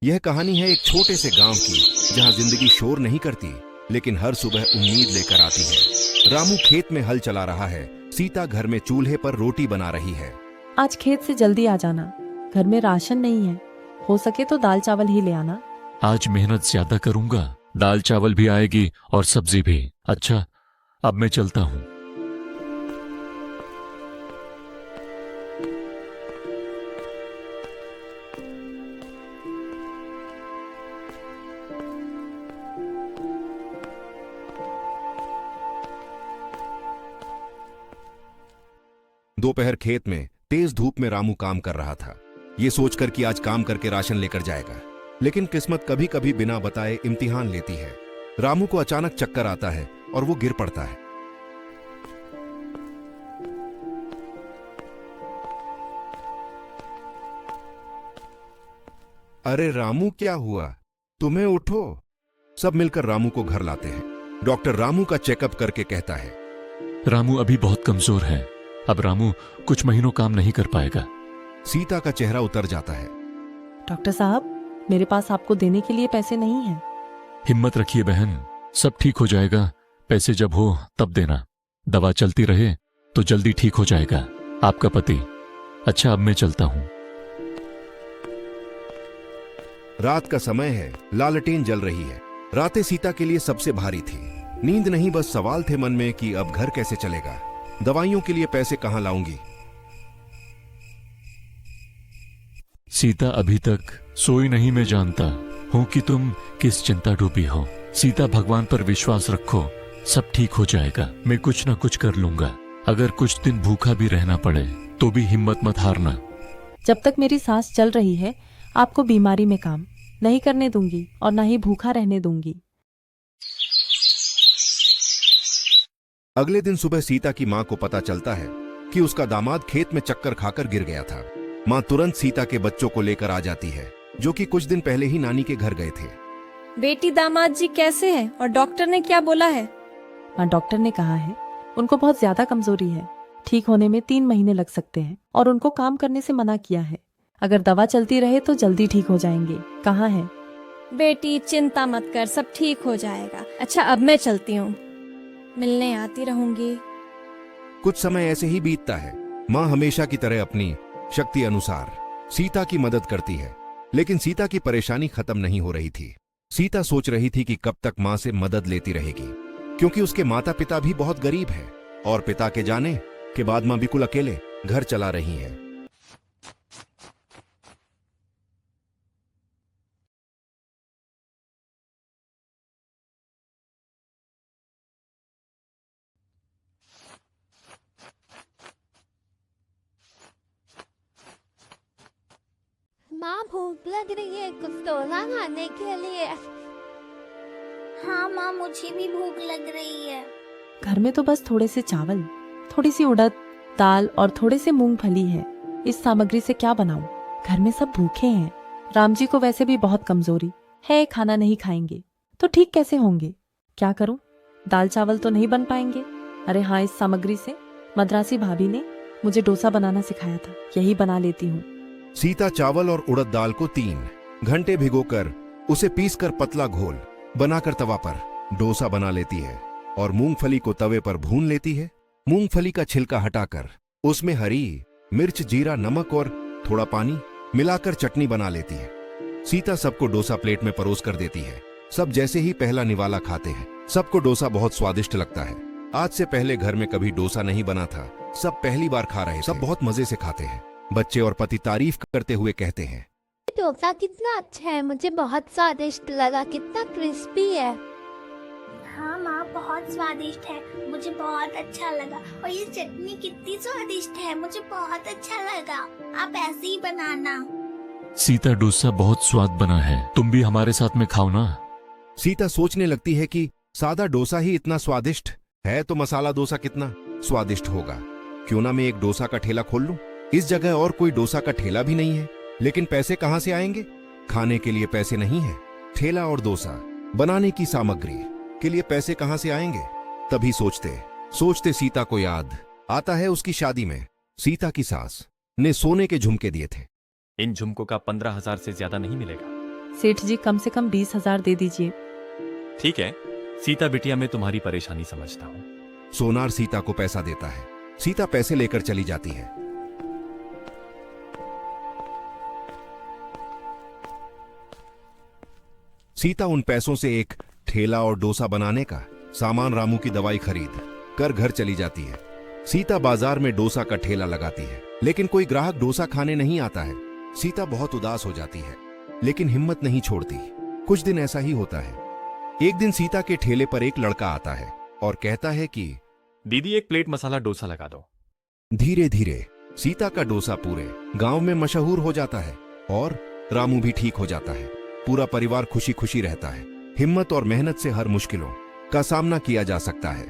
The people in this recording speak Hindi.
यह कहानी है एक छोटे से गांव की, जहां जिंदगी शोर नहीं करती, लेकिन हर सुबह उम्मीद लेकर आती है। रामू खेत में हल चला रहा है, सीता घर में चूल्हे पर रोटी बना रही है। आज खेत से जल्दी आ जाना, घर में राशन नहीं है, हो सके तो दाल चावल ही ले आना। आज मेहनत ज्यादा करूंगा, दाल चावल भी आएगी और सब्जी भी। अच्छा, अब मैं चलता हूँ। दोपहर खेत में तेज धूप में रामू काम कर रहा था, ये सोचकर कि आज काम करके राशन लेकर जाएगा। लेकिन किस्मत कभी कभी बिना बताए इम्तिहान लेती है। रामू को अचानक चक्कर आता है और वो गिर पड़ता है। अरे रामू, क्या हुआ? तुम्हें उठो। सब मिलकर रामू को घर लाते हैं। डॉक्टर रामू का चेकअप करके कहता है, रामू अभी बहुत कमजोर है, अब रामू कुछ महीनों काम नहीं कर पाएगा। सीता का चेहरा उतर जाता है। डॉक्टर साहब, मेरे पास आपको देने के लिए पैसे नहीं हैं। हिम्मत रखिए बहन, सब ठीक हो जाएगा। पैसे जब हो तब देना। दवा चलती रहे तो जल्दी ठीक हो जाएगा। आपका पति। अच्छा, अब मैं चलता हूं। रात का समय है, लालटेन जल रही है। रातें सीता के लिए सबसे भारी थी। नींद नहीं, बस सवाल थे मन में कि अब घर कैसे चलेगा, दवाइयों के लिए पैसे कहां लाऊंगी। सीता, अभी तक सोई नहीं, मैं जानता हूं कि तुम किस चिंता डूबी हो। सीता, भगवान पर विश्वास रखो, सब ठीक हो जाएगा। मैं कुछ ना कुछ कर लूंगा। अगर कुछ दिन भूखा भी रहना पड़े तो भी हिम्मत मत हारना। जब तक मेरी सांस चल रही है, आपको बीमारी में काम नहीं करने दूंगी और ना ही भूखा रहने दूंगी। अगले दिन सुबह सीता की मां को पता चलता है कि उसका दामाद खेत में चक्कर खाकर गिर गया था। मां तुरंत सीता के बच्चों को लेकर आ जाती है, जो कि कुछ दिन पहले ही नानी के घर गए थे। बेटी, दामाद जी कैसे हैं और डॉक्टर ने क्या बोला है? मां, डॉक्टर ने कहा है उनको बहुत ज्यादा कमजोरी है, ठीक होने में 3 महीने लग सकते हैं और उनको काम करने से मना किया है। अगर दवा चलती रहे तो जल्दी ठीक हो जाएंगे। कहाँ है? बेटी, चिंता मत कर, सब ठीक हो जाएगा। अच्छा, अब मैं चलती हूँ, मिलने आती रहूंगी। कुछ समय ऐसे ही बीतता है। मां हमेशा की तरह अपनी शक्ति अनुसार सीता की मदद करती है, लेकिन सीता की परेशानी खत्म नहीं हो रही थी। सीता सोच रही थी कि कब तक मां से मदद लेती रहेगी, क्योंकि उसके माता पिता भी बहुत गरीब हैं और पिता के जाने के बाद मां बिल्कुल अकेले घर चला रही है। माँ, भूख लग रही है, कुछ तो ला खाने के लिए। हाँ माँ, मुझे भी भूख लग रही है। घर में तो बस थोड़े से चावल, थोड़ी सी उड़द दाल और थोड़े से मूंगफली है। इस सामग्री से क्या बनाऊं? घर में सब भूखे हैं। राम जी को वैसे भी बहुत कमजोरी है, खाना नहीं खाएंगे तो ठीक कैसे होंगे? क्या करूं? दाल चावल तो नहीं बन पाएंगे। अरे हाँ, इस सामग्री से मद्रासी भाभी ने मुझे डोसा बनाना सिखाया था, यही बना लेती हूँ। सीता चावल और उड़द दाल को 3 घंटे भिगोकर उसे पीसकर पतला घोल बनाकर तवा पर डोसा बना लेती है और मूंगफली को तवे पर भून लेती है। मूंगफली का छिलका हटाकर उसमें हरी मिर्च, जीरा, नमक और थोड़ा पानी मिलाकर चटनी बना लेती है। सीता सबको डोसा प्लेट में परोस कर देती है। सब जैसे ही पहला निवाला खाते हैं, सबको डोसा बहुत स्वादिष्ट लगता है। आज से पहले घर में कभी डोसा नहीं बना था, सब पहली बार खा रहे थे। सब बहुत मजे से खाते हैं। बच्चे और पति तारीफ करते हुए कहते हैं, डोसा कितना अच्छा है, मुझे बहुत स्वादिष्ट लगा, कितना क्रिस्पी है। हाँ माँ, बहुत स्वादिष्ट है, मुझे बहुत अच्छा लगा। और ये चटनी कितनी स्वादिष्ट है, मुझे बहुत अच्छा लगा। आप ऐसे ही बनाना। सीता, डोसा बहुत स्वाद बना है, तुम भी हमारे साथ में खाओ ना। सीता सोचने लगती है कि सादा डोसा ही इतना स्वादिष्ट है तो मसाला डोसा कितना स्वादिष्ट होगा। क्यों ना मैं एक डोसा का ठेला खोल लूं। इस जगह और कोई डोसा का ठेला भी नहीं है, लेकिन पैसे कहां से आएंगे? खाने के लिए पैसे नहीं है, ठेला और डोसा बनाने की सामग्री के लिए पैसे कहां से आएंगे? तभी सोचते सोचते सीता को याद आता है उसकी शादी में सीता की सास ने सोने के झुमके दिए थे। इन झुमकों का 15,000 से ज्यादा नहीं मिलेगा। सेठ जी कम से कम 20,000 दे दीजिए। ठीक है सीता बिटिया, मैं तुम्हारी परेशानी समझता हूँ। सोनार सीता को पैसा देता है। सीता पैसे लेकर चली जाती है। सीता उन पैसों से एक ठेला और डोसा बनाने का सामान, रामू की दवाई खरीद कर घर चली जाती है। सीता बाजार में डोसा का ठेला लगाती है, लेकिन कोई ग्राहक डोसा खाने नहीं आता है। सीता बहुत उदास हो जाती है, लेकिन हिम्मत नहीं छोड़ती। कुछ दिन ऐसा ही होता है। एक दिन सीता के ठेले पर एक लड़का आता है और कहता है कि दीदी एक प्लेट मसाला डोसा लगा दो। धीरे धीरे सीता का डोसा पूरे गांव में मशहूर हो जाता है और रामू भी ठीक हो जाता है। पूरा परिवार खुशी खुशी रहता है। हिम्मत और मेहनत से हर मुश्किलों का सामना किया जा सकता है।